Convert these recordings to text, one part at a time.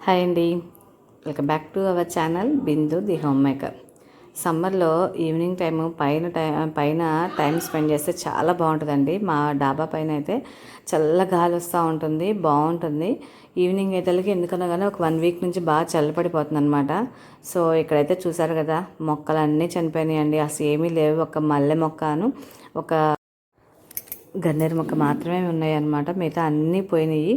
Hi అండి, welcome back to our channel Bindu the home maker. సమ్మర్లో evening time పైన time spend చేస్తే చాలా బాగుంటుందండి. మా డాబా పైన అయితే చల్ల గాలి వస్తూ ఉంటుంది, బాగుంటుంది. ఈవినింగ్ అయ్యేసరికి ఎందుకన్నా కానీ ఒక 1 వీక్ నుంచి బాగా చల్లపడిపోతుంది అనమాట. సో ఇక్కడైతే చూసారు కదా, మొక్కలన్నీ చనిపోయినాయండి. అసలు ఏమీ లేవు. ఒక మల్లె మొక్కను ఒక గన్నేరు మొక్క మాత్రమే ఉన్నాయి అన్నమాట. మిగతా అన్నీ పోయినాయి,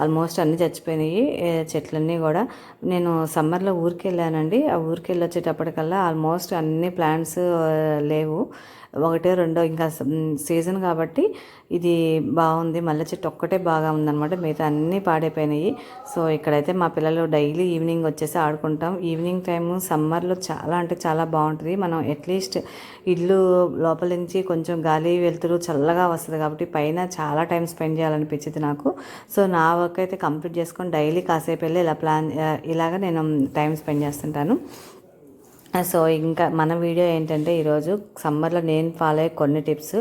ఆల్మోస్ట్ అన్నీ చచ్చిపోయినాయి చెట్లన్నీ కూడా. నేను సమ్మర్లో ఊరికి వెళ్ళానండి. ఆ ఊరికి వెళ్ళి వచ్చేటప్పటికల్లా ఆల్మోస్ట్ అన్ని ప్లాంట్స్ లేవు. ఒకటో రెండో ఇంకా సీజన్ కాబట్టి ఇది బాగుంది. మల్లె చెట్టు ఒక్కటే బాగా ఉందన్నమాట, మిగతా అన్నీ పాడైపోయినాయి. సో ఇక్కడైతే మా పిల్లలు డైలీ ఈవినింగ్ వచ్చేసి ఆడుకుంటాం. ఈవినింగ్ టైము సమ్మర్లో చాలా అంటే చాలా బాగుంటుంది. మనం అట్లీస్ట్ ఇల్లు లోపల నుంచి కొంచెం గాలి వెలుతురు చల్లగా వస్తుంది కాబట్టి పైన చాలా టైం స్పెండ్ చేయాలనిపించింది నాకు. సో నా వర్క్ అయితే కంప్లీట్ చేసుకొని డైలీ కాసేపు వెళ్ళి ఇలాగ నేను టైం స్పెండ్ చేస్తుంటాను. సో ఇంకా మన వీడియో ఏంటంటే ఈరోజు సమ్మర్లో నేను ఫాలో అయ్యే కొన్ని టిప్స్,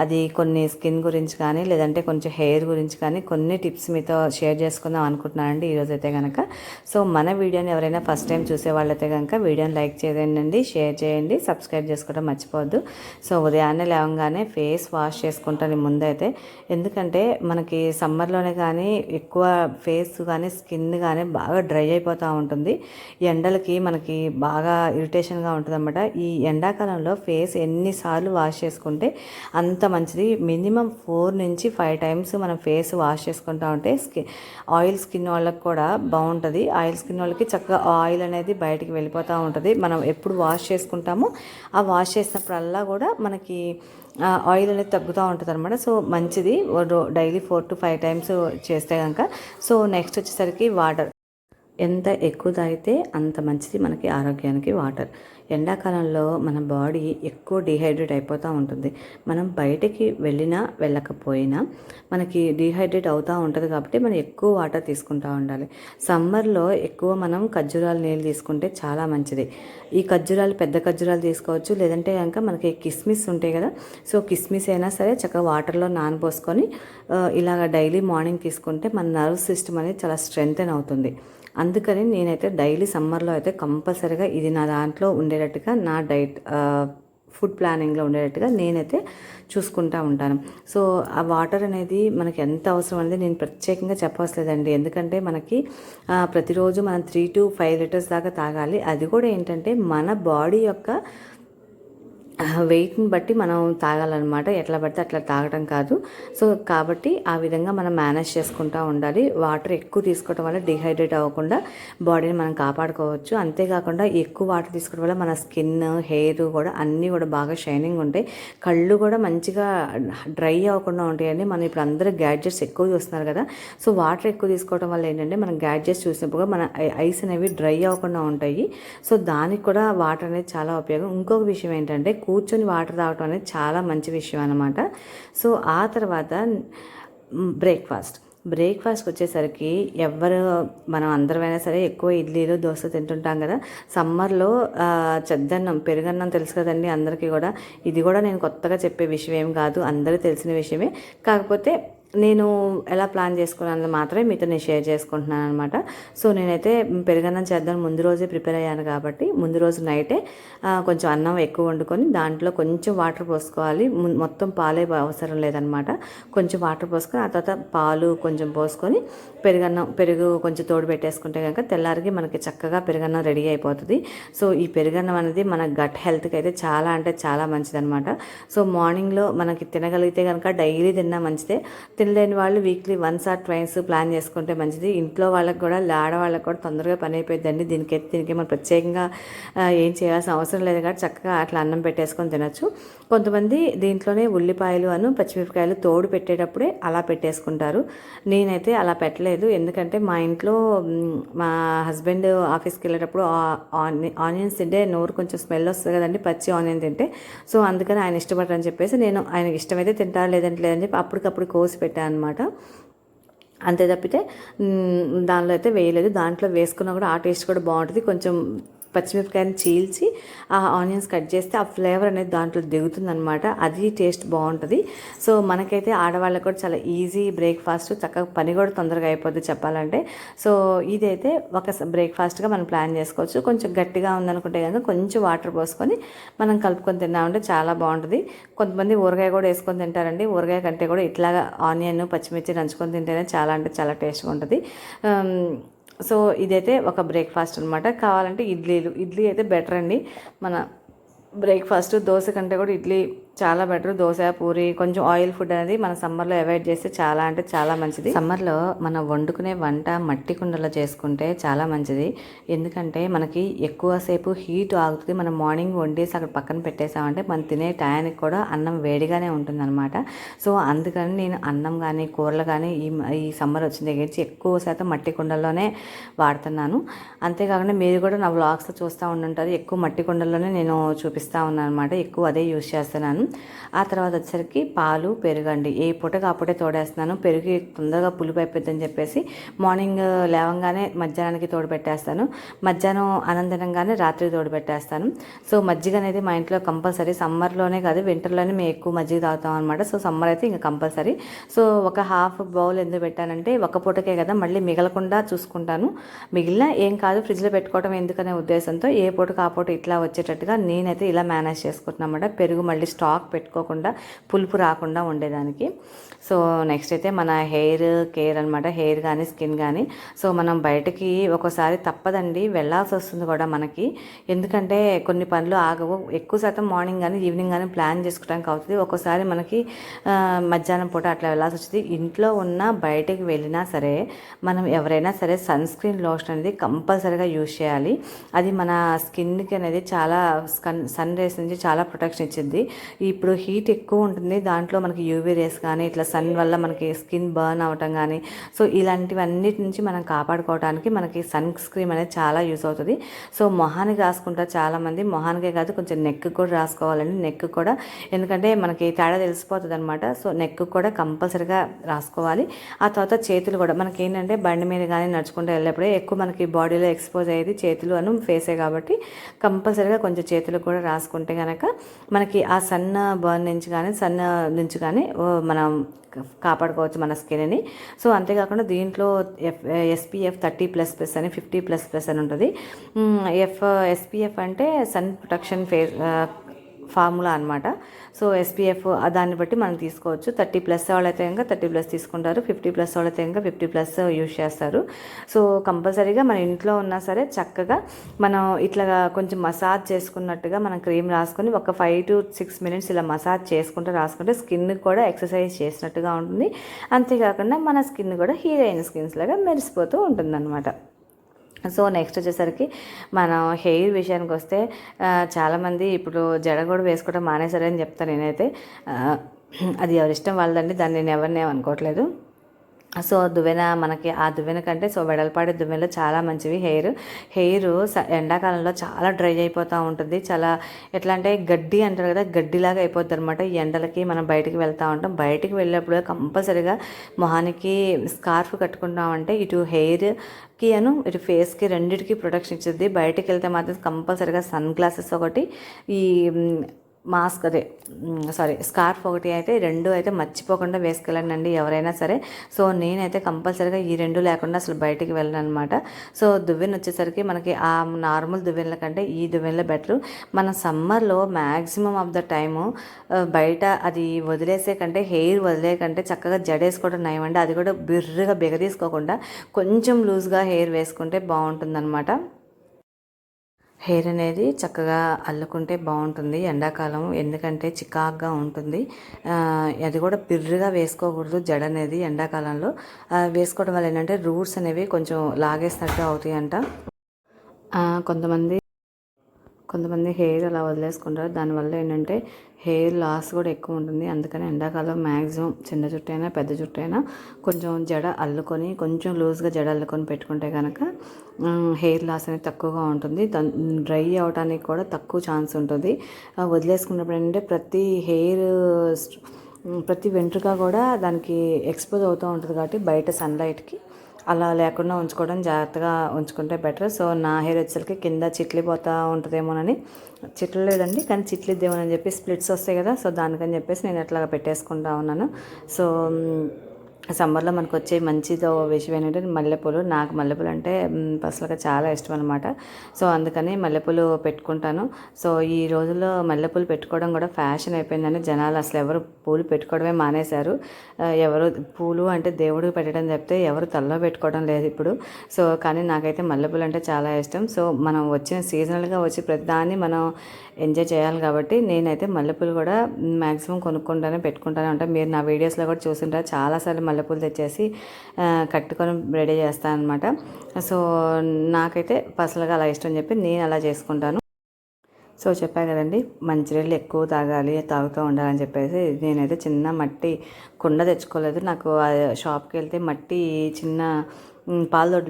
అది కొన్ని స్కిన్ గురించి కానీ లేదంటే కొంచెం హెయిర్ గురించి కానీ కొన్ని టిప్స్ మీతో షేర్ చేసుకుందాం అనుకుంటున్నానండి ఈరోజు అయితే కనుక. సో మన వీడియోని ఎవరైనా ఫస్ట్ టైం చూసే వాళ్ళైతే కనుక వీడియోని లైక్ చేయండి, షేర్ చేయండి, సబ్స్క్రైబ్ చేసుకోవడం మర్చిపోవద్దు. సో ఉదయాన్నే లేవగానే ఫేస్ వాష్ చేసుకుంటాను ముందైతే. ఎందుకంటే మనకి సమ్మర్లోనే కానీ ఎక్కువ ఫేస్ కానీ స్కిన్ కానీ బాగా డ్రై అయిపోతూ ఉంటుంది. ఎండలకి మనకి బాగా ఇరిటేషన్గా ఉంటుంది అన్నమాట. ఈ ఎండాకాలంలో ఫేస్ ఎన్నిసార్లు వాష్ చేసుకుంటే అంత మంచిది. మినిమం 4 నుంచి 5 టైమ్స్ మనం ఫేస్ వాష్ చేసుకుంటా ఉంటే ఆయిల్ స్కిన్ వాళ్ళకి కూడా బాగుంటుంది. ఆయిల్ స్కిన్ వాళ్ళకి చక్కగా ఆయిల్ అనేది బయటికి వెళ్ళిపోతూ ఉంటుంది. మనం ఎప్పుడు వాష్ చేసుకుంటామో ఆ వాష్ చేసినప్పుడల్లా కూడా మనకి ఆయిల్ అనేది తగ్గుతూ ఉంటుంది అనమాట. సో మంచిది డైలీ 4 to 5 టైమ్స్ చేస్తే కనుక. సో నెక్స్ట్ వచ్చేసరికి వాటర్ ఎంత ఎక్కువ తాగితే అంత మంచిది మనకి ఆరోగ్యానికి వాటర్. ఎండాకాలంలో మన బాడీ ఎక్కువ డిహైడ్రేట్ అయిపోతూ ఉంటుంది. మనం బయటికి వెళ్ళకపోయినా మనకి డిహైడ్రేట్ అవుతూ ఉంటుంది కాబట్టి మనం ఎక్కువ వాటర్ తీసుకుంటూ ఉండాలి. సమ్మర్లో ఎక్కువ మనం ఖర్జూరాల నీళ్ళు తీసుకుంటే చాలా మంచిది. ఈ ఖర్జూరాలు పెద్ద ఖర్జూరాలు తీసుకోవచ్చు, లేదంటే కనుక మనకి కిస్మిస్ ఉంటాయి కదా. సో కిస్మిస్ అయినా సరే చక్కగా వాటర్లో నానబోసుకొని ఇలాగ డైలీ మార్నింగ్ తీసుకుంటే మన నర్వ్ సిస్టమ్ అనేది చాలా స్ట్రెంగ్తెన్ అవుతుంది. అందుకని నేనైతే డైలీ సమ్మర్లో అయితే కంపల్సరీగా ఇది నా దాంట్లో ఉండేటట్టుగా, నా డైట్ ఫుడ్ ప్లానింగ్లో ఉండేటట్టుగా నేనైతే చూసుకుంటూ ఉంటాను. సో ఆ వాటర్ అనేది మనకి ఎంత అవసరం అనేది నేను ప్రత్యేకంగా చెప్పవసలేదండి. ఎందుకంటే మనకి ప్రతిరోజు మనం 3 to 5 లీటర్స్ దాకా తాగాలి. అది కూడా ఏంటంటే మన బాడీ యొక్క వెయిట్ని బట్టి మనం తాగాలన్నమాట. ఎట్లా పడితే అట్లా తాగటం కాదు. సో కాబట్టి ఆ విధంగా మనం మేనేజ్ చేసుకుంటూ ఉండాలి. వాటర్ ఎక్కువ తీసుకోవడం వల్ల డిహైడ్రేట్ అవ్వకుండా బాడీని మనం కాపాడుకోవచ్చు. అంతేకాకుండా ఎక్కువ వాటర్ తీసుకోవడం వల్ల మన స్కిన్, హెయిర్ కూడా అన్నీ కూడా బాగా షైనింగ్ ఉంటాయి. కళ్ళు కూడా మంచిగా డ్రై అవ్వకుండా ఉంటాయండి. మనం ఇప్పుడు అందరూ గ్యాడ్జెట్స్ ఎక్కువ చూస్తున్నారు కదా. సో వాటర్ ఎక్కువ తీసుకోవడం వల్ల ఏంటంటే మనం గ్యాడ్జెట్స్ చూసినప్పుడు మన ఐస్ అనేవి డ్రై అవ్వకుండా ఉంటాయి. సో దానికి కూడా వాటర్ అనేది చాలా ఉపయోగం. ఇంకొక విషయం ఏంటంటే కూర్చొని వాటర్ తాగటం అనేది చాలా మంచి విషయం అన్నమాట. సో ఆ తర్వాత బ్రేక్ఫాస్ట్కి వచ్చేసరికి మనం అందరమైనా సరే ఎక్కువ ఇడ్లీలు, దోశ తింటుంటాం కదా. సమ్మర్లో చెద్దన్నం, పెరుగన్నం తెలుసు కదండి అందరికీ కూడా. ఇది కూడా నేను కొత్తగా చెప్పే విషయం ఏం కాదు, అందరికీ తెలిసిన విషయమే. కాకపోతే నేను ఎలా ప్లాన్ చేసుకున్నాను మాత్రమే మీతో నేను షేర్ చేసుకుంటున్నాను అనమాట. సో నేనైతే పెరుగన్నం చేద్దాం ముందు రోజే ప్రిపేర్ అయ్యాను కాబట్టి ముందు రోజు నైటే కొంచెం అన్నం ఎక్కువ వండుకొని దాంట్లో కొంచెం వాటర్ పోసుకోవాలి. మొత్తం పాలే అవసరం లేదనమాట. కొంచెం వాటర్ పోసుకొని ఆ తర్వాత పాలు కొంచెం పోసుకొని పెరుగు కొంచెం తోడు పెట్టేసుకుంటే కనుక తెల్లారికి మనకి చక్కగా పెరుగన్నం రెడీ అయిపోతుంది. సో ఈ పెరుగన్నం అనేది మన గట్ హెల్త్కి అయితే చాలా అంటే చాలా మంచిదనమాట. సో మార్నింగ్లో మనకి తినగలిగితే కనుక డైలీ తిన్నా మంచిదే. తినలేని వాళ్ళు వీక్లీ 1 or 2 ప్లాన్ చేసుకుంటే మంచిది. ఇంట్లో వాళ్ళకి కూడా, ఆడవాళ్ళకి కూడా తొందరగా పని అయిపోయిందండి. దీనికి మనం ప్రత్యేకంగా ఏం చేయాల్సిన అవసరం లేదు కాబట్టి చక్కగా అట్లా అన్నం పెట్టేసుకొని తినచ్చు. కొంతమంది దీంట్లోనే ఉల్లిపాయలు పచ్చిమిరపకాయలు తోడు పెట్టేటప్పుడే అలా పెట్టేసుకుంటారు. నేనైతే అలా పెట్టలేదు. ఎందుకంటే మా ఇంట్లో మా హస్బెండ్ ఆఫీస్కి వెళ్ళేటప్పుడు ఆనియన్స్ తింటే నోరు కొంచెం స్మెల్ వస్తుంది కదండి, పచ్చి ఆనియన్ తింటే. సో అందుకని ఆయన ఇష్టపడరని చెప్పేసి నేను ఆయనకి ఇష్టమైతే తింటారు, లేదంటే చెప్పి అప్పటికప్పుడు కోసి పెట్టాను అనమాట. అంతే తప్పితే దానిలో అయితే వేయలేదు. దాంట్లో వేసుకున్నా కూడా ఆ టేస్ట్ కూడా బాగుంటుంది. కొంచెం పచ్చిమిరపకాయని చీల్చి ఆ ఆనియన్స్ కట్ చేస్తే ఆ ఫ్లేవర్ అనేది దాంట్లో దిగుతుందనమాట. అది టేస్ట్ బాగుంటుంది. సో మనకైతే ఆడవాళ్ళకి కూడా చాలా ఈజీ బ్రేక్ఫాస్ట్, చక్కగా పని కూడా తొందరగా అయిపోద్ది చెప్పాలంటే. సో ఇదైతే ఒక బ్రేక్ఫాస్ట్గా మనం ప్లాన్ చేసుకోవచ్చు. కొంచెం గట్టిగా ఉందనుకుంటే కనుక కొంచెం వాటర్ పోసుకొని మనం కలుపుకొని తిన్నామంటే చాలా బాగుంటుంది. కొంతమంది ఊరగాయ కూడా వేసుకొని తింటారండి. ఊరగాయ కంటే కూడా ఇట్లాగా ఆనియన్ పచ్చిమిర్చి నంచుకొని తింటేనే చాలా అంటే చాలా టేస్ట్గా ఉంటుంది. సో ఇదైతే ఒక బ్రేక్ఫాస్ట్ అనమాట. కావాలంటే ఇడ్లీ అయితే బెటర్ అండి మన బ్రేక్ఫాస్ట్. దోశ కంటే కూడా ఇడ్లీ చాలా బెటర్. దోశ, పూరి, కొంచెం ఆయిల్ ఫుడ్ అనేది మన సమ్మర్లో అవాయిడ్ చేస్తే చాలా అంటే చాలా మంచిది. సమ్మర్లో మనం వండుకునే వంట మట్టి కుండలో చేసుకుంటే చాలా మంచిది. ఎందుకంటే మనకి ఎక్కువసేపు హీట్ ఆగుతుంది. మనం మార్నింగ్ వండేసి అక్కడ పక్కన పెట్టేసామంటే మనం తినే టయానికి కూడా అన్నం వేడిగానే ఉంటుందన్నమాట. సో అందుకని నేను అన్నం కానీ కూరలు కానీ ఈ సమ్మర్ వచ్చిన దగ్గర నుంచి ఎక్కువ శాతం మట్టి కుండల్లోనే వాడుతున్నాను. అంతేకాకుండా మీరు కూడా నా వ్లాగ్స్లో చూస్తూ ఉండుంటారు. ఎక్కువ మట్టి కుండల్లోనే నేను చూపిస్తూ ఉన్నాను అనమాట. ఎక్కువ అదే యూజ్ చేస్తున్నాను. ఆ తర్వాత వచ్చేసరికి పాలు, పెరుగండి. ఏ పూటగా ఆ పూటే తోడేస్తున్నాను. పెరుగు తొందరగా పులుపు అయిపోద్దని చెప్పేసి మార్నింగ్ లేవంగానే మధ్యాహ్నానికి తోడు పెట్టేస్తాను. మధ్యాహ్నం అనంతరంగానే రాత్రి తోడు పెట్టేస్తాను. సో మజ్జిగ అనేది మా ఇంట్లో కంపల్సరీ. సమ్మర్లోనే కాదు వింటర్లోనే మేము ఎక్కువ మజ్జిగ తాగుతాం అనమాట. సో సమ్మర్ అయితే ఇంకా కంపల్సరీ. సో ఒక హాఫ్ బౌల్ ఎందుకు పెట్టానంటే ఒక పూటకే కదా, మళ్ళీ మిగలకుండా చూసుకుంటాను. మిగిలిన ఏం కాదు, ఫ్రిడ్జ్లో పెట్టుకోవడం ఎందుకనే ఉద్దేశంతో ఏ పూటకు ఆ పూట ఇట్లా వచ్చేటట్టుగా నేనైతే ఇలా మేనేజ్ చేసుకుంటున్నాను అన్నమాట. పెరుగు మళ్ళీ స్టాక్ పెట్టుకోకుండా పులుపు రాకుండా ఉండేదానికి. సో నెక్స్ట్ అయితే మన హెయిర్ కేర్ అనమాట. హెయిర్ కానీ స్కిన్ కానీ. సో మనం బయటకి ఒక్కోసారి తప్పదండి వెళ్ళాల్సి వస్తుంది కూడా మనకి. ఎందుకంటే కొన్ని పనులు ఆగవు. ఎక్కువ శాతం మార్నింగ్ కానీ ఈవినింగ్ కానీ ప్లాన్ చేసుకోవడానికి అవుతుంది. ఒక్కోసారి మనకి మధ్యాహ్నం పూట అట్లా వెళ్ళాల్సి వస్తుంది. ఇంట్లో ఉన్న బయటకి వెళ్ళినా సరే మనం ఎవరైనా సరే సన్ స్క్రీన్ లోషన్ అనేది కంపల్సరీగా యూజ్ చేయాలి. అది మన స్కిన్కి అనేది చాలా సన్ రేస్ నుంచి చాలా ప్రొటెక్షన్ ఇచ్చింది. ఇప్పుడు హీట్ ఎక్కువ ఉంటుంది. దాంట్లో మనకి యూవీ రేస్ కానీ ఇట్లా సన్ వల్ల మనకి స్కిన్ బర్న్ అవటం కానీ, సో ఇలాంటివన్నిటి నుంచి మనం కాపాడుకోవడానికి మనకి సన్ స్క్రీన్ అనేది చాలా యూస్ అవుతుంది. సో మొహానికి రాసుకుంటారు చాలామంది. మొహానికే కాదు కొంచెం నెక్ కూడా రాసుకోవాలండి. నెక్ కూడా ఎందుకంటే మనకి తేడా తెలిసిపోతుంది అనమాట. సో నెక్ కూడా కంపల్సరీగా రాసుకోవాలి. ఆ తర్వాత చేతులు కూడా మనకి ఏంటంటే బండి మీద కానీ నడుచుకుంటూ వెళ్ళేప్పుడే ఎక్కువ మనకి బాడీలో ఎక్స్పోజ్ అయ్యేది చేతులు అను ఫేసే కాబట్టి కంపల్సరీగా కొంచెం చేతులు కూడా రాసుకుంటే కనుక మనకి ఆ సన్న బర్న్ నుంచి కానీ సన్న నుంచి కానీ మనం కాపాడుకోవచ్చు మన స్కిన్ని. సో అంతేకాకుండా దీంట్లో SPF 30++ అని 50++ అని ఉంటుంది. SPF అంటే సన్ ప్రొటెక్షన్ ఫార్ములా అనమాట. సో SPF దాన్ని బట్టి మనం తీసుకోవచ్చు. 30+ వాళ్ళైతే ఇంకా 30+ తీసుకుంటారు. 50+ వాళ్ళైతే ఇంకా 50+ యూజ్ చేస్తారు. సో కంపల్సరీగా మన ఇంట్లో ఉన్నా సరే చక్కగా మనం ఇట్లా కొంచెం మసాజ్ చేసుకున్నట్టుగా మనం క్రీమ్ రాసుకొని ఒక 5 to 6 minutes ఇలా మసాజ్ చేసుకుంటూ రాసుకుంటే స్కిన్ కూడా ఎక్సర్సైజ్ చేసినట్టుగా ఉంటుంది. అంతేకాకుండా మన స్కిన్ కూడా హీరోయిన్ స్కిన్స్ లాగా మెరిసిపోతూ ఉంటుందన్నమాట. సో నెక్స్ట్ వచ్చేసరికి మనం హెయిర్ విషయానికి వస్తే చాలామంది ఇప్పుడు జడ కూడా వేసుకోవడం మానేశారని చెప్తాను నేనైతే. అది ఎవరి ఇష్టం వాళ్ళదండి. దాన్ని నేను ఎవరిని ఏమనుకోవట్లేదు. సో దువ్వెన మనకి ఆ దువ్వెన కంటే సో వెడల్పాడే దువ్వెనలో చాలా మంచివి. హెయిర్ ఎండాకాలంలో చాలా డ్రై అయిపోతూ ఉంటుంది. చాలా ఎట్లా అంటే గడ్డి అంటారు కదా, గడ్డిలాగా అయిపోద్ది అనమాట. ఈ ఎండలకి మనం బయటికి వెళ్తూ ఉంటాం. బయటికి వెళ్ళినప్పుడు కంపల్సరీగా మొహానికి స్కార్ఫ్ కట్టుకుంటామంటే ఇటు హెయిర్కి ఇటు ఫేస్కి రెండింటికి ప్రొటెక్షన్ ఇచ్చింది. బయటికి వెళ్తే మాత్రం కంపల్సరీగా సన్ గ్లాసెస్ ఒకటి, ఈ మాస్క్ స్కార్ఫ్ ఒకటి అయితే రెండు అయితే మర్చిపోకుండా వేసుకెళ్ళండి ఎవరైనా సరే. సో నేనైతే కంపల్సరీగా ఈ రెండు లేకుండా అసలు బయటికి వెళ్ళను అనమాట. సో దువ్వెన వచ్చేసరికి మనకి ఆ నార్మల్ దువ్వెనల కంటే ఈ దువ్వెనలో బెటర్. మన సమ్మర్లో మ్యాక్సిమం ఆఫ్ ద టైము బయట అది వదిలేసే కంటే, హెయిర్ వదిలే కంటే చక్కగా జడేసుకోవడం నయమండి. అది కూడా బిర్రుగా బిగదీసుకోకుండా కొంచెం లూజ్గా హెయిర్ వేసుకుంటే బాగుంటుందన్నమాట. హెయిర్ అనేది చక్కగా అల్లుకుంటే బాగుంటుంది ఎండాకాలం. ఎందుకంటే చికాగ్గా ఉంటుంది. అది కూడా బిర్రుగా వేసుకోకూడదు జడ అనేది ఎండాకాలంలో. వేసుకోవడం వల్ల ఏంటంటే రూట్స్ అనేవి కొంచెం లాగేసినట్టు అవుతాయి అంట. కొంతమంది హెయిర్ అలా వదిలేసుకుంటారు. దానివల్ల ఏంటంటే హెయిర్ లాస్ కూడా ఎక్కువ ఉంటుంది. అందుకని ఎండాకాలం మ్యాక్సిమం చిన్న జుట్టు అయినా పెద్ద జుట్టు అయినా కొంచెం జడ అల్లుకొని కొంచెం లూజ్గా జడ అల్లుకొని పెట్టుకుంటే కనుక హెయిర్ లాస్ అనేది తక్కువగా ఉంటుంది. డ్రై అవడానికి కూడా తక్కువ ఛాన్స్ ఉంటుంది. వదిలేసుకున్నప్పుడు ఏంటంటే ప్రతి వెంట్రుక కూడా దానికి ఎక్స్పోజ్ అవుతూ ఉంటుంది కాబట్టి బయట సన్లైట్కి అలా లేకుండా ఉంచుకోవడం, జాగ్రత్తగా ఉంచుకుంటే బెటర్. సో నా హెయిర్ వచ్చేసరికి కింద చిట్లిపోతూ ఉంటుందేమోనని, చిట్లు లేదండి కానీ చిట్లిద్దేమోనని చెప్పి స్ప్లిట్స్ వస్తాయి కదా, సో దానికని చెప్పేసి నేను అట్లా పెట్టేసుకుంటా ఉన్నాను. సో సమ్మర్లో మనకు వచ్చే మంచిదో విషయం ఏంటంటే మల్లెపూలు. నాకు మల్లెపూలు అంటే పర్సనల్గా చాలా ఇష్టం అనమాట. సో అందుకని మల్లెపూలు పెట్టుకుంటాను. సో ఈ రోజుల్లో మల్లెపూలు పెట్టుకోవడం కూడా ఫ్యాషన్ అయిపోయిందని జనాలు అసలు ఎవరు పూలు పెట్టుకోవడమే మానేశారు. ఎవరు పూలు అంటే దేవుడికి పెట్టడం చెప్తే ఎవరు తలలో పెట్టుకోవడం లేదు ఇప్పుడు. సో కానీ నాకైతే మల్లెపూలు అంటే చాలా ఇష్టం. సో మనం వచ్చిన సీజనల్గా వచ్చి ప్రతిదాన్ని మనం ఎంజాయ్ చేయాలి కాబట్టి నేనైతే మల్లెపూలు కూడా మ్యాక్సిమం కొనుక్కుంటానే పెట్టుకుంటానే ఉంటాను. మీరు నా వీడియోస్లో కూడా చూసింటారు, చాలాసార్లు మల్లెపూలు తెచ్చేసి కట్టుకొని రెడీ చేస్తాను అనమాట. సో నాకైతే పర్సనల్గా అలా ఇష్టం చెప్పి నేను అలా చేసుకుంటాను. సో చెప్పాను కదండి, మంచినీళ్ళు ఎక్కువ తాగుతూ ఉండాలని చెప్పేసి నేనైతే చిన్న మట్టి కుండ తెచ్చుకోలేదు. నాకు షాప్కి వెళ్తే మట్టి చిన్న పాలు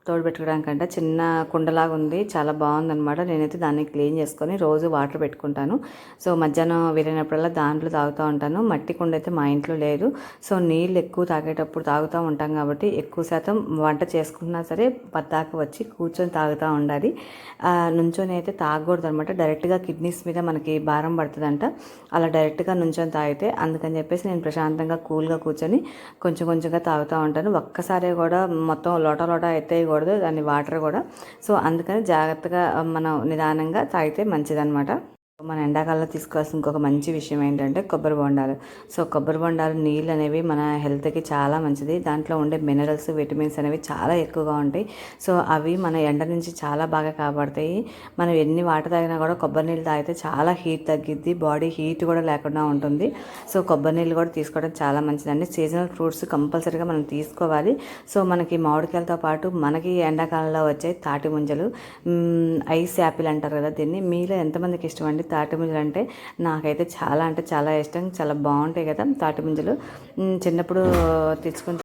తోడుపెట్టుకోవడానికంటే చిన్న కుండలాగా ఉంది, చాలా బాగుందనమాట. నేనైతే దాన్ని క్లీన్ చేసుకొని రోజు వాటర్ పెట్టుకుంటాను. సో మధ్యాహ్నం వెళ్ళినప్పుడల్లా దాంట్లో తాగుతూ ఉంటాను. మట్టి కుండ అయితే మా ఇంట్లో లేదు. సో నీళ్ళు ఎక్కువ తాగేటప్పుడు తాగుతూ ఉంటాం కాబట్టి ఎక్కువ శాతం వంట చేసుకున్నా సరే పద్దాక వచ్చి కూర్చొని తాగుతూ ఉండాలి. నుంచొని అయితే తాగకూడదు అనమాట. డైరెక్ట్గా కిడ్నీస్ మీద మనకి భారం పడుతుందంట అలా డైరెక్ట్గా నుంచొని తాగితే. అందుకని చెప్పేసి నేను ప్రశాంతంగా కూల్గా కూర్చొని కొంచెం కొంచెంగా తాగుతూ ఉంటాను. ఒక్కసారి కూడా మొత్తం లోట అయితే దాని వాటర్ కూడా. సో అందుకని జాగ్రత్తగా మనం నిదానంగా తాగితే మంచిదన్నమాట. మన ఎండాకాలంలో తీసుకోవాల్సిన ఇంకొక మంచి విషయం ఏంటంటే కొబ్బరి బొండాలు. సో కొబ్బరి బొండాలు నీళ్ళు అనేవి మన హెల్త్కి చాలా మంచిది. దాంట్లో ఉండే మినరల్స్, విటమిన్స్ అనేవి చాలా ఎక్కువగా ఉంటాయి. సో అవి మన ఎండ నుంచి చాలా బాగా కాపాడతాయి. మనం ఎన్ని వాటర్ తాగినా కూడా కొబ్బరి నీళ్ళు తాగితే చాలా హీట్ తగ్గిద్ది, బాడీ హీట్ కూడా లేకుండా ఉంటుంది. సో కొబ్బరి నీళ్ళు కూడా తీసుకోవడం చాలా మంచిదండి. సీజనల్ ఫ్రూట్స్ కంపల్సరీగా మనం తీసుకోవాలి. సో మనకి మామిడికాయలతో పాటు మనకి ఎండాకాలంలో వచ్చే తాటి ముంజలు, ఐస్ యాపిల్ అంటారు కదా దీన్ని. మీలో ఎంతమందికి ఇష్టం అండి తాటి ముంజలు? అంటే నాకైతే చాలా అంటే చాలా ఇష్టం. చాలా బాగుంటాయి కదా తాటి ముంజలు. చిన్నప్పుడు తెచ్చుకుంటే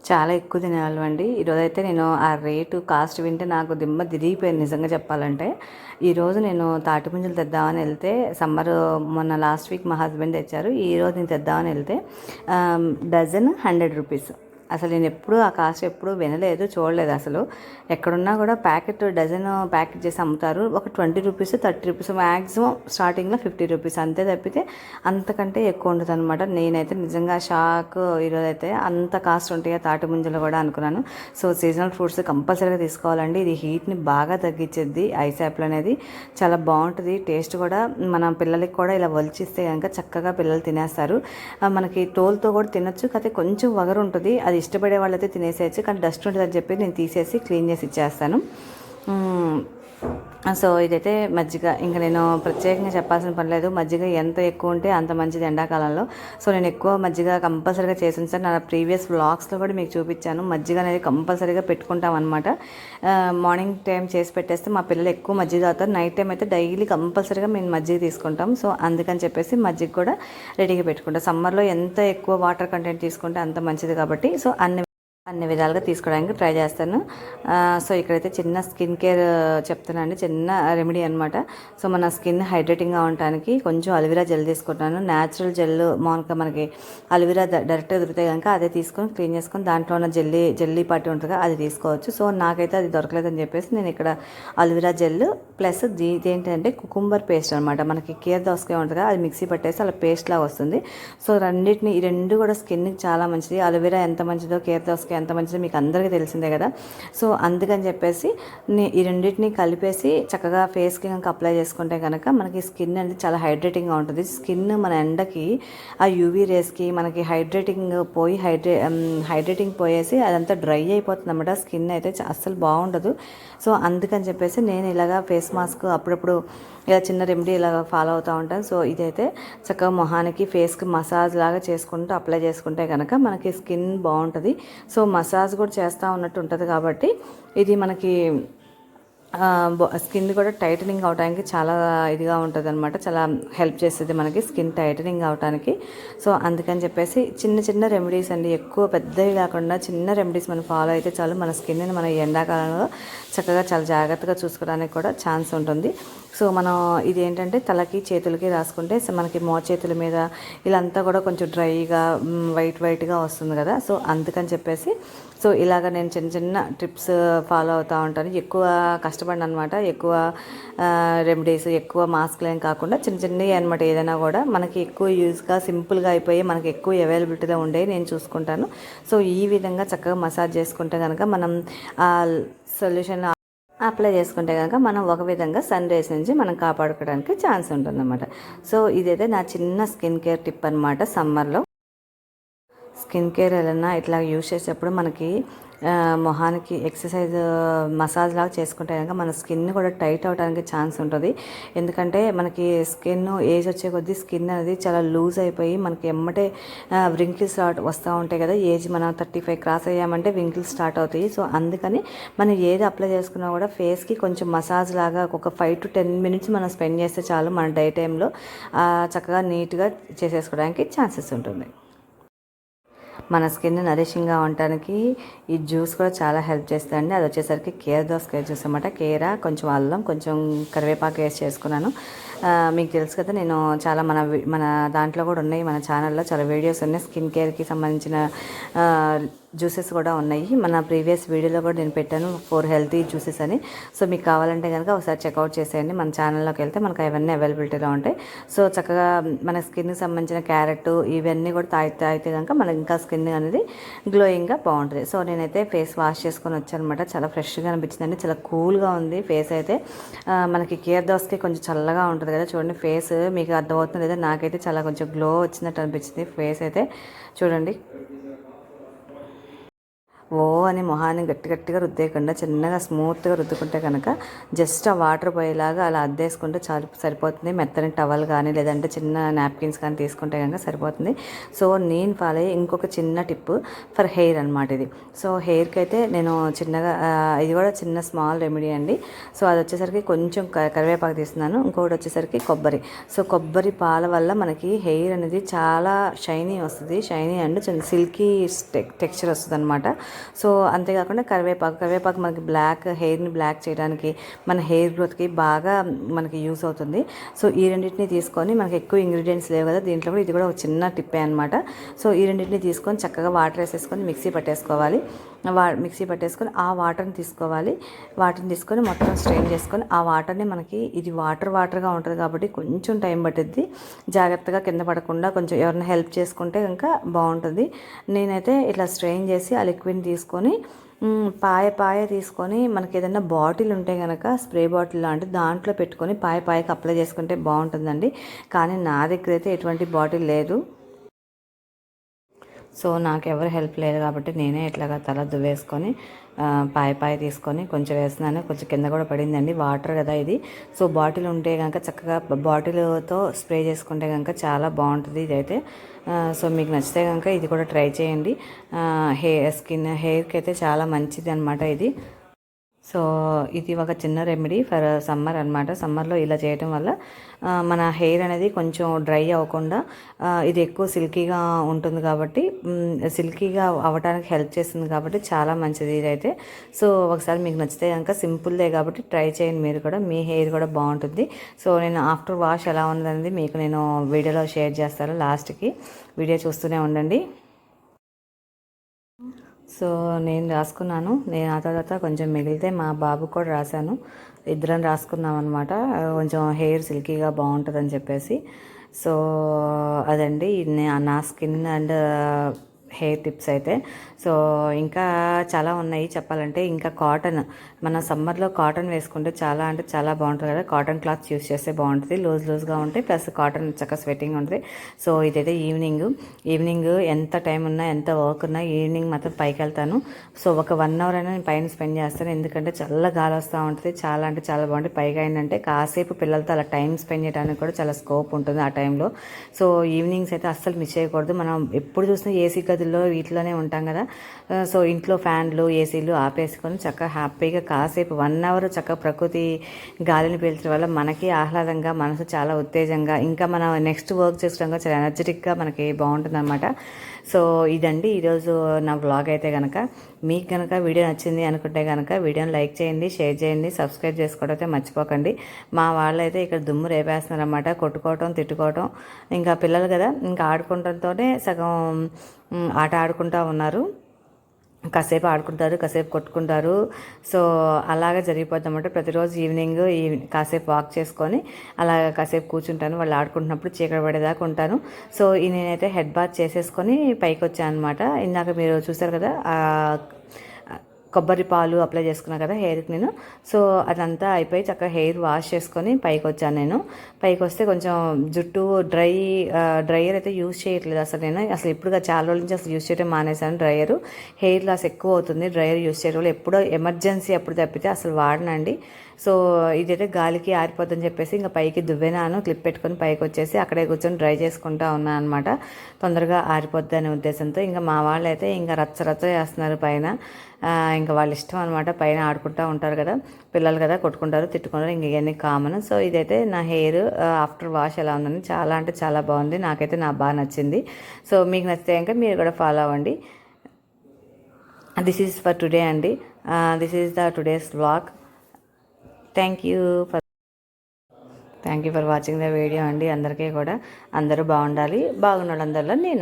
చాలా ఎక్కువ తినేవాళ్ళం అండి. ఈరోజైతే నేను ఆ రేటు కాస్ట్ వింటే నాకు దిమ్మ తిరిగిపోయింది నిజంగా చెప్పాలంటే. ఈరోజు నేను తాటి ముంజలు తెద్దామని వెళ్తే, సమ్మర్ మొన్న లాస్ట్ వీక్ మా హస్బెండ్ తెచ్చారు, ఈరోజు నేను తెద్దామని వెళ్తే డజన్ 100 రూపీస్. అసలు నేను ఎప్పుడు ఆ కాస్ట్ ఎప్పుడు వినలేదు, చూడలేదు అసలు. ఎక్కడున్నా కూడా డజన్ ప్యాకెట్ చేసి అమ్ముతారు. ఒక 20 రూపీస్, 30 రూపీస్, మ్యాక్సిమం స్టార్టింగ్లో 50 రూపీస్ అంతే తప్పితే అంతకంటే ఎక్కువ ఉంటుంది అనమాట. నేనైతే నిజంగా షాక్. ఈరోజు అయితే అంత కాస్ట్ ఉంటాయా తాటి ముంజలు కూడా అనుకున్నాను. సో సీజనల్ ఫ్రూట్స్ కంపల్సరీగా తీసుకోవాలండి. ఇది హీట్ని బాగా తగ్గించేది. ఐస్ యాపిల్ అనేది చాలా బాగుంటుంది. టేస్ట్ కూడా మన పిల్లలకి కూడా ఇలా ఒలిచిస్తే కనుక చక్కగా పిల్లలు తినేస్తారు. మనకి తోలుతో కూడా తినొచ్చు, కాకపోతే కొంచెం వగరు ఉంటుంది. అది ఇష్టపడే వాళ్ళైతే తినేసేయచ్చు, కానీ డస్ట్ ఉంటుంది అని చెప్పి నేను తీసేసి క్లీన్ చేసి ఇచ్చేస్తాను. సో ఇదైతే మజ్జిగ. ఇంకా నేను ప్రత్యేకంగా చెప్పాల్సిన పని లేదు. మజ్జిగ ఎంత ఎక్కువ ఉంటే అంత మంచిది ఎండాకాలంలో. సో నేను ఎక్కువ మజ్జిగ కంపల్సరీగా చేసి ఉంచాను. నా ప్రీవియస్ వ్లాగ్స్లో కూడా మీకు చూపించాను. మజ్జిగ అనేది కంపల్సరీగా పెట్టుకుంటాం అనమాట. మార్నింగ్ టైం చేసి పెట్టేస్తే మా పిల్లలు ఎక్కువ మజ్జిగ తాగుతారు. నైట్ టైం అయితే డైలీ కంపల్సరీగా మేము మజ్జిగ తీసుకుంటాం. సో అందుకని చెప్పేసి మజ్జిగ కూడా రెడీగా పెట్టుకుంటాం. సమ్మర్లో ఎంత ఎక్కువ వాటర్ కంటెంట్ తీసుకుంటే అంత మంచిది కాబట్టి సో అన్ని విధాలుగా తీసుకోవడానికి ట్రై చేస్తాను. సో ఇక్కడైతే చిన్న స్కిన్ కేర్ చెప్తానండి, చిన్న రెమెడీ అనమాట. సో మన స్కిన్ హైడ్రేటింగ్గా ఉండడానికి కొంచెం అలోవెరా జెల్ తీసుకుంటాను. న్యాచురల్ జెల్ మామూలుగా మనకి అలోవెరా డైరెక్ట్గా దొరికితే కనుక అదే తీసుకొని క్లీన్ చేసుకొని దాంట్లో ఉన్న జెల్లీ పార్టీ ఉంటుంది అది తీసుకోవచ్చు. సో నాకైతే అది దొరకలేదని చెప్పేసి నేను ఇక్కడ అలోవెరా జెల్ ప్లస్ ఇదేంటంటే కుకుంబర్ పేస్ట్ అనమాట. మనకి కేర్ దోసకాయ ఉంటుంది కదా, అది మిక్సీ పట్టేసి అలా పేస్ట్ లాగా వస్తుంది. సో ఈ రెండు కూడా స్కిన్కి చాలా మంచిది. అలోవెరా ఎంత మంచిదో, కేర్ దోసకాయ ఎంత మంచిదో మీకు అందరికీ తెలిసిందే కదా. సో అందుకని చెప్పేసి ఈ రెండింటిని కలిపేసి చక్కగా ఫేస్కి కనుక అప్లై చేసుకుంటే కనుక మనకి స్కిన్ అనేది చాలా హైడ్రేటింగ్గా ఉంటుంది. స్కిన్ మన ఎండకి ఆ యూవీ రేస్కి మనకి హైడ్రేటింగ్ పోయేసి అదంతా డ్రై అయిపోతుంది అన్నమాట. స్కిన్ అయితే అస్సలు బాగుండదు. సో అందుకని చెప్పేసి నేను ఇలాగా ఫేస్ మాస్క్ అప్పుడప్పుడు ఇలా చిన్న రెమెడీ ఇలాగ ఫాలో అవుతూ ఉంటాను. సో ఇదైతే చక్కగా మొహానికి ఫేస్కి మసాజ్ లాగా చేసుకుంటూ అప్లై చేసుకుంటే కనుక మనకి స్కిన్ బాగుంటుంది. సో మసాజ్ కూడా చేస్తూ ఉన్నట్టు ఉంటుంది కాబట్టి ఇది మనకి స్కిన్ కూడా టైటనింగ్ అవడానికి చాలా ఇదిగా ఉంటుంది అనమాట. చాలా హెల్ప్ చేస్తుంది మనకి స్కిన్ టైటనింగ్ అవడానికి. సో అందుకని చెప్పేసి చిన్న రెమెడీస్ అండి, ఎక్కువ పెద్దవి కాకుండా చిన్న రెమెడీస్ మనం ఫాలో అయితే చాలు మన స్కిన్ని మన ఎండాకాలంలో చక్కగా చాలా జాగ్రత్తగా చూసుకోవడానికి కూడా ఛాన్స్ ఉంటుంది. సో మనం ఇదేంటంటే తలకి చేతులకి రాసుకుంటే మనకి మోచేతుల మీద ఇలా అంతా కూడా కొంచెం డ్రైగా వైట్గా వస్తుంది కదా. సో అందుకని చెప్పేసి సో ఇలాగ నేను చిన్న చిన్న టిప్స్ ఫాలో అవుతూ ఉంటాను. ఎక్కువ కష్టపడిన అనమాట, ఎక్కువ రెమెడీస్, ఎక్కువ మాస్క్లు ఏం కాకుండా చిన్న చిన్నవి అనమాట. ఏదైనా కూడా మనకి ఎక్కువ యూజ్గా సింపుల్గా అయిపోయి మనకి ఎక్కువ అవైలబిలిటీగా ఉండేవి నేను చూసుకుంటాను. సో ఈ విధంగా చక్కగా మసాజ్ చేసుకుంటే కనుక మనం ఆ సొల్యూషన్ అప్లై చేసుకుంటే కనుక మనం ఒక విధంగా సన్ రేస్ నుంచి మనం కాపాడుకోవడానికి ఛాన్స్ ఉంటుందన్నమాట. సో ఇదైతే నా చిన్న స్కిన్ కేర్ టిప్ అనమాట. సమ్మర్లో స్కిన్ కేర్ ఏదైనా ఇట్లా యూజ్ చేసేటప్పుడు మనకి మొహానికి ఎక్సర్సైజ్ మసాజ్ లాగా చేసుకుంటే కనుక మన స్కిన్ కూడా టైట్ అవడానికి ఛాన్స్ ఉంటుంది. ఎందుకంటే మనకి స్కిన్ ఏజ్ వచ్చే కొద్దీ స్కిన్ అనేది చాలా లూజ్ అయిపోయి మనకి ఎమ్మటే వ్రింకిల్స్ వస్తూ ఉంటాయి కదా. ఏజ్ మనం 35 క్రాస్ అయ్యామంటే వ్రింకిల్స్ స్టార్ట్ అవుతాయి. సో అందుకని మనం ఏది అప్లై చేసుకున్నా కూడా ఫేస్కి కొంచెం మసాజ్ లాగా ఒక 5 to 10 minutes మనం స్పెండ్ చేస్తే చాలు, మన డే టైంలో చక్కగా నీట్గా చేసేసుకోవడానికి ఛాన్సెస్ ఉంటుంది. మన స్కిన్ నరిషింగ్గా ఉండటానికి ఈ జ్యూస్ కూడా చాలా హెల్ప్ చేస్తుందండి. అది వచ్చేసరికి కేర్ దోసకాయ జ్యూస్ అనమాట. కేరా, కొంచెం అల్లం, కొంచెం కరివేపాకు వేసి చేసుకున్నాను. మీకు తెలుసు కదా, నేను చాలా మన దాంట్లో కూడా ఉన్నాయి, మన ఛానల్లో చాలా వీడియోస్ ఉన్నాయి స్కిన్ కేర్కి సంబంధించిన జ్యూసెస్ కూడా ఉన్నాయి. మన ప్రీవియస్ వీడియోలో కూడా నేను పెట్టాను 4 హెల్తీ జ్యూసెస్ అని. సో మీకు కావాలంటే కనుక ఒకసారి చెక్అవుట్ చేసేయండి. మన ఛానల్లోకి వెళ్తే మనకు అవన్నీ అవైలబిలిటీలో ఉంటాయి. సో చక్కగా మన స్కిన్కి సంబంధించిన క్యారెట్ ఇవన్నీ కూడా తాగితే కనుక మనకి ఇంకా స్కిన్ అనేది గ్లోయింగ్గా బాగుంటుంది. సో నేనైతే ఫేస్ వాష్ చేసుకొని వచ్చాను అనమాట. చాలా ఫ్రెష్గా అనిపించిందండి, చాలా కూల్గా ఉంది ఫేస్ అయితే. మనకి కేర్ దోసకి కొంచెం చల్లగా ఉంటుంది కదా, చూడండి ఫేస్ మీకు అర్థమవుతుంది లేదా, నాకైతే చాలా కొంచెం గ్లో వచ్చినట్టు అనిపించింది ఫేస్ అయితే. చూడండి, ఓ అని మొహాన్ని గట్టిగా రుద్దేయకుండా చిన్నగా స్మూత్గా రుద్దుకుంటే కనుక జస్ట్ ఆ వాటర్ పోయేలాగా అలా అద్దేసుకుంటే చాలు, సరిపోతుంది. మెత్తని టవల్ కానీ లేదంటే చిన్న నాప్కిన్స్ కానీ తీసుకుంటే కనుక సరిపోతుంది. సో నేను ఫాలో అయ్యే ఇంకొక చిన్న టిప్ ఫర్ హెయిర్ అనమాట ఇది. సో హెయిర్కి అయితే నేను చిన్నగా ఇది కూడా చిన్న స్మాల్ రెమెడీ అండి. సో అది వచ్చేసరికి కొంచెం కరివేపాకు తీస్తున్నాను, ఇంకొకటి వచ్చేసరికి కొబ్బరి. సో కొబ్బరి పాల వల్ల మనకి హెయిర్ అనేది చాలా షైనీ వస్తుంది, షైనీ అండ్ సిల్కీ టెక్స్చర్ వస్తుంది అనమాట. సో అంతేకాకుండా కరివేపాకు మనకి హెయిర్ని బ్లాక్ చేయడానికి, మన హెయిర్ గ్రోత్కి బాగా మనకి యూస్ అవుతుంది. సో ఈ రెండింటిని తీసుకొని, మనకి ఎక్కువ ఇంగ్రీడియంట్స్ లేవు కదా దీంట్లో కూడా, ఇది కూడా ఒక చిన్న టిప్పే అనమాట. సో ఈ రెండింటిని తీసుకొని చక్కగా వాటర్ వేసేసుకొని మిక్సీ పట్టేసుకొని ఆ వాటర్ని తీసుకొని మొత్తం స్ట్రెయిన్ చేసుకొని, ఆ వాటర్ని మనకి ఇది వాటర్గా ఉంటుంది కాబట్టి కొంచెం టైం పట్టుద్ది. జాగ్రత్తగా కింద పడకుండా కొంచెం ఎవరైనా హెల్ప్ చేసుకుంటే కనుక బాగుంటుంది. నేనైతే ఇట్లా స్ట్రెయిన్ చేసి ఆ లిక్విడ్ని తీసుకొని పాయ తీసుకొని, మనకి ఏదైనా బాటిల్ ఉంటే కనుక స్ప్రే బాటిల్ లాంటి దాంట్లో పెట్టుకొని పాయకి అప్లై చేసుకుంటే బాగుంటుందండి. కానీ నా దగ్గర అయితే ఎటువంటి బాటిల్ లేదు. సో నాకు ఎవరు హెల్ప్ లేదు కాబట్టి నేనే ఇట్లాగా తల దువ్వేసుకొని పాయ తీసుకొని కొంచెం వేస్తున్నాను. కొంచెం కింద కూడా పడిందండి, వాటర్ కదా ఇది. సో బాటిల్ ఉంటే కనుక చక్కగా బాటిల్తో స్ప్రే చేసుకుంటే కనుక చాలా బాగుంటుంది ఇదైతే. సో మీకు నచ్చితే కనుక ఇది కూడా ట్రై చేయండి. హెయిర్కి అయితే చాలా మంచిది అనమాట ఇది. సో ఇది ఒక చిన్న రెమెడీ ఫర్ సమ్మర్ అనమాట. సమ్మర్లో ఇలా చేయటం వల్ల మన హెయిర్ అనేది కొంచెం డ్రై అవ్వకుండా ఇది ఎక్కువ సిల్కీగా ఉంటుంది కాబట్టి, సిల్కీగా అవ్వడానికి హెల్ప్ చేస్తుంది కాబట్టి చాలా మంచిది ఇదైతే. సో ఒకసారి మీకు నచ్చితే కనుక సింపుల్దే కాబట్టి ట్రై చేయండి మీరు కూడా, మీ హెయిర్ కూడా బాగుంటుంది. సో నేను ఆఫ్టర్ వాష్ ఎలా ఉన్నదనేది మీకు నేను వీడియోలో షేర్ చేస్తాను. లాస్ట్కి వీడియో చూస్తూనే ఉండండి. సో నేను రాసుకున్నాను. నేను ఆ తర్వాత కొంచెం మిగిలితే మా బాబుకు కూడా రాశాను. ఇద్దరం రాసుకున్నాం అనమాట, కొంచెం హెయిర్ సిల్కీగా బాగుంటుందని చెప్పేసి. సో అదండి నా స్కిన్ అండ్ హెయిర్ టిప్స్ అయితే. సో ఇంకా చాలా ఉన్నాయి చెప్పాలంటే. ఇంకా కాటన్, మన సమ్మర్లో కాటన్ వేసుకుంటే చాలా అంటే చాలా బాగుంటుంది కదా. కాటన్ క్లాత్స్ యూస్ చేస్తే బాగుంటుంది, లూజ్గా ఉంటాయి, ప్లస్ కాటన్ చక్కగా స్వెట్టింగ్ ఉంటుంది. సో ఇదైతే ఈవినింగ్ ఎంత టైం ఉన్నా, ఎంత వర్క్ ఉన్నా ఈవినింగ్ మాత్రం పైకి వెళ్తాను. సో ఒక 1 hour అయినా నేను పైన స్పెండ్ చేస్తాను, ఎందుకంటే చల్ల గాలి వస్తూ ఉంటుంది, చాలా అంటే చాలా బాగుంటుంది. పైగా ఏంటంటే కాసేపు పిల్లలతో అలా టైం స్పెండ్ చేయడానికి కూడా చాలా స్కోప్ ఉంటుంది ఆ టైంలో. సో ఈవినింగ్స్ అయితే అస్సలు మిస్ చేయకూడదు. మనం ఎప్పుడు చూసినా ఏసీ గదుల్లో వీటిలోనే ఉంటాం కదా. సో ఇంట్లో ఫ్యాన్లు, ఏసీలు ఆపేసుకొని చక్కగా హ్యాపీగా కాసేపు 1 hour చక్కగా ప్రకృతి గాలిని పీల్చడం వల్ల మనకి ఆహ్లాదంగా, మనసు చాలా ఉత్తేజంగా, ఇంకా మనం నెక్స్ట్ వర్క్ చేసుకోవడం చాలా ఎనర్జెటిక్గా మనకి బాగుంటుంది అనమాట. సో ఇదండి ఈరోజు నా వ్లాగ్ అయితే కనుక. మీకు కనుక వీడియో నచ్చింది అనుకుంటే కనుక వీడియోని లైక్ చేయండి, షేర్ చేయండి, సబ్స్క్రైబ్ చేసుకోవడం అయితే మర్చిపోకండి. మా వాళ్ళైతే ఇక్కడ దుమ్ము రేపేస్తున్నారన్నమాట, కొట్టుకోవటం తిట్టుకోవటం. ఇంకా పిల్లలు కదా, ఇంకా ఆడుకోవడంతోనే సగం ఆట ఆడుకుంటూ ఉన్నారు. కాసేపు ఆడుకుంటారు, కాసేపు కొట్టుకుంటారు. సో అలాగే జరిగిపోద్ది అన్నమాట. ప్రతిరోజు ఈవినింగ్ కాసేపు వాక్ చేసుకొని అలా కాసేపు కూర్చుంటాను. వాళ్ళు ఆడుకుంటున్నప్పుడు చీకటి పడేదాకా ఉంటాను. సో నేనైతే హెడ్ బాత్ చేసేసుకొని పైకి వచ్చాను అనమాట. ఇందాక మీరు చూసారు కదా, కొబ్బరి పాలు అప్లై చేసుకున్నా కదా హెయిర్కి నేను. సో అదంతా అయిపోయి చక్కగా హెయిర్ వాష్ చేసుకొని పైకి వచ్చాను నేను. పైకి వస్తే కొంచెం జుట్టు డ్రైయర్ అయితే యూజ్ చేయట్లేదు అసలు. నేను అసలు ఇప్పుడు చాలా రోజుల నుంచి అసలు యూజ్ చేయడం మానేశాను డ్రైయర్. హెయిర్ లాస్ ఎక్కువ అవుతుంది డ్రైయర్ యూజ్ చేయడం వల్ల. ఎప్పుడో ఎమర్జెన్సీ అప్పుడు తప్పితే అసలు వాడనండి. సో ఇదైతే గాలికి ఆరిపోద్దని చెప్పేసి ఇంకా పైకి దువ్వెనాను క్లిప్ పెట్టుకొని పైకి వచ్చేసి అక్కడే కూర్చొని డ్రై చేసుకుంటా ఉన్నాను అనమాట. తొందరగా ఆరిపోద్ది అనే ఉద్దేశంతో. ఇంకా మా వాళ్ళు అయితే ఇంకా రచ్చ చేస్తున్నారు పైన. ఇంకా వాళ్ళ ఇష్టం అనమాట, పైన ఆడుకుంటూ ఉంటారు కదా పిల్లలు కదా, కొట్టుకుంటారు తిట్టుకుంటారు, ఇంక ఇవన్నీ కామన్. సో ఇదైతే నా హెయిర్ ఆఫ్టర్ వాష్ ఎలా ఉందని చాలా అంటే చాలా బాగుంది. నాకైతే బాగా నచ్చింది. సో మీకు నచ్చితే ఇంకా మీరు కూడా ఫాలో అవ్వండి. దిస్ ఈజ్ ఫర్ టుడే అండి. This is the today's vlog. Thank you for watching the video అండి. అందరికీ కూడా అందరూ బాగుండాలి, బాగున్న వాళ్ళందరిలో నేను